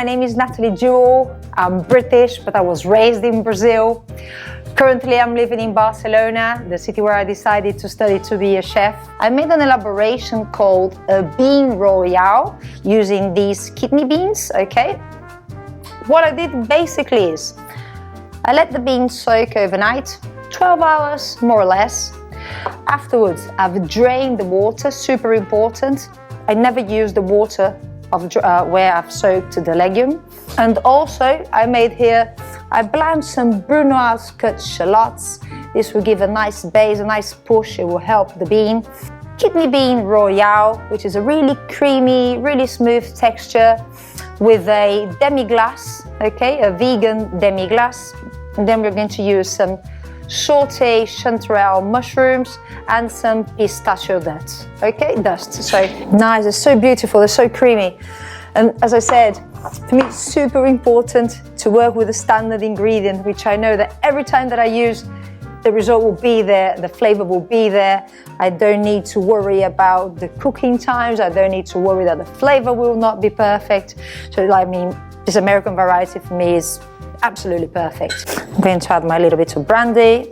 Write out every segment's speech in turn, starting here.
my name is Natalie Jewell. I'm British, but I was raised in Brazil. Currently, I'm living in Barcelona, the city where I decided to study to be a chef. I made an elaboration called a bean royale using these kidney beans, okay? What I did basically is I let the beans soak overnight, 12 hours more or less. Afterwards, I've drained the water, super important. I never use the water of where I've soaked the legume. And also, I made here, I blanched some brunoise cut shallots. This will give a nice base, a nice push. It will help the bean. Kidney bean royale, which is a really creamy, really smooth texture with a demi-glace, okay, a vegan demi-glace. And then we're going to use some sauté chanterelle mushrooms and some pistachio dust, okay, dust. So nice, it's so beautiful, it's so creamy. And as I said, for me it's super important to work with a standard ingredient, which I know that every time that I use, the result will be there, the flavor will be there. I don't need to worry about the cooking times, I don't need to worry that the flavor will not be perfect. So I mean, this American variety for me is absolutely perfect. I'm going to add my little bit of brandy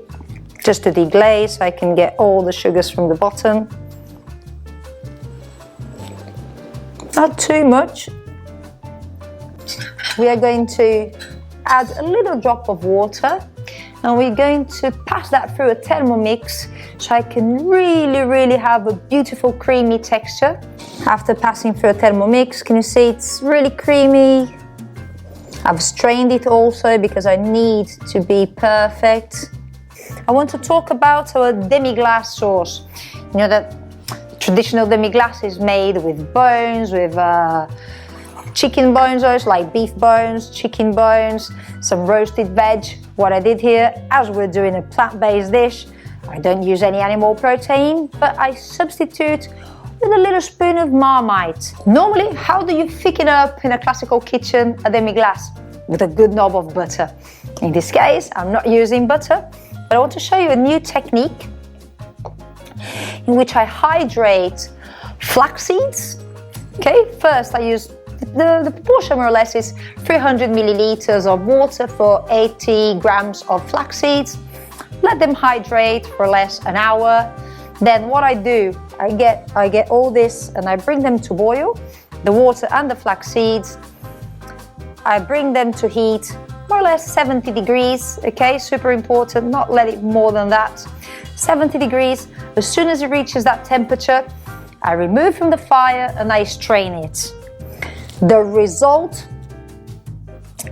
just to deglaze so I can get all the sugars from the bottom. Not too much. We are going to add a little drop of water and we're going to pass that through a Thermomix so I can really have a beautiful creamy texture. After passing through a Thermomix, can you see it's really creamy? I've strained it also because I need to be perfect. I want to talk about our demi-glace sauce. You know that traditional demi-glace is made with bones, with chicken bones, like beef bones, chicken bones, some roasted veg. What I did here, as we're doing a plant-based dish, I don't use any animal protein, but I substitute with a little spoon of Marmite. Normally, how do you thicken up in a classical kitchen a demi-glace? With a good knob of butter. In this case, I'm not using butter, but I want to show you a new technique in which I hydrate flax seeds. Okay, first I use the proportion more or less is 300 milliliters of water for 80 grams of flax seeds. Let them hydrate for less an hour. Then what I do, I get all this and I bring them to boil, the water and the flax seeds. I bring them to heat, more or less 70 degrees, okay, super important, not let it more than that. 70 degrees, as soon as it reaches that temperature, I remove from the fire and I strain it. The result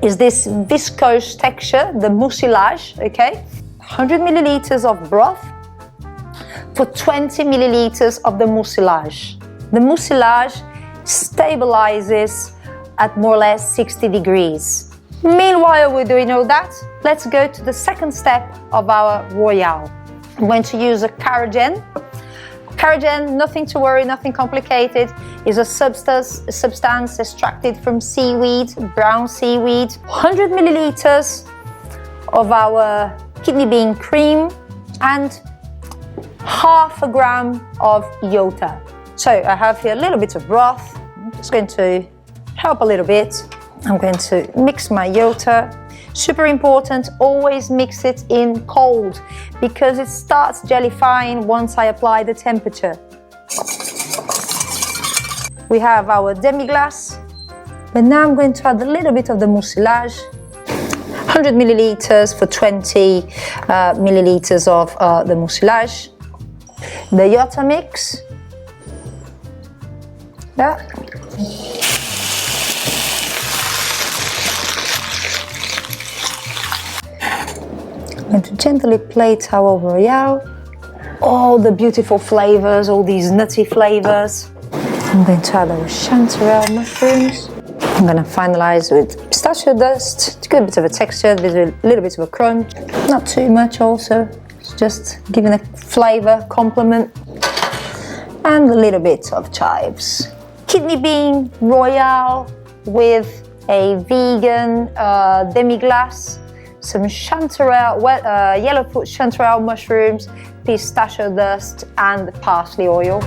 is this viscose texture, the mucilage, okay? 100 milliliters of broth for 20 milliliters of the mucilage. The mucilage stabilizes at more or less 60 degrees. Meanwhile, we're doing all that, let's go to the second step of our royale. I'm going to use a Caragen. Caragen, nothing to worry, nothing complicated, is a substance extracted from seaweed, brown seaweed. 100 milliliters of our kidney bean cream and half a gram of iota. So I have here a little bit of broth. I'm just going to help a little bit. I'm going to mix my iota. Super important, always mix it in cold because it starts jellifying once I apply the temperature. We have our demi-glace, but now I'm going to add a little bit of the mucilage. 100 milliliters for 20 milliliters of the mucilage. The iota mix. Yeah. I'm going to gently plate our royale. All the beautiful flavors, all these nutty flavors. I'm going to add our chanterelle mushrooms. I'm going to finalize with pistachio dust to get a bit of a texture, there's a little bit of a crunch. Not too much also, it's just giving a flavor complement. And a little bit of chives. Kidney bean royale with a vegan demi-glace. Some chanterelle, yellowfoot chanterelle mushrooms, pistachio dust and parsley oil.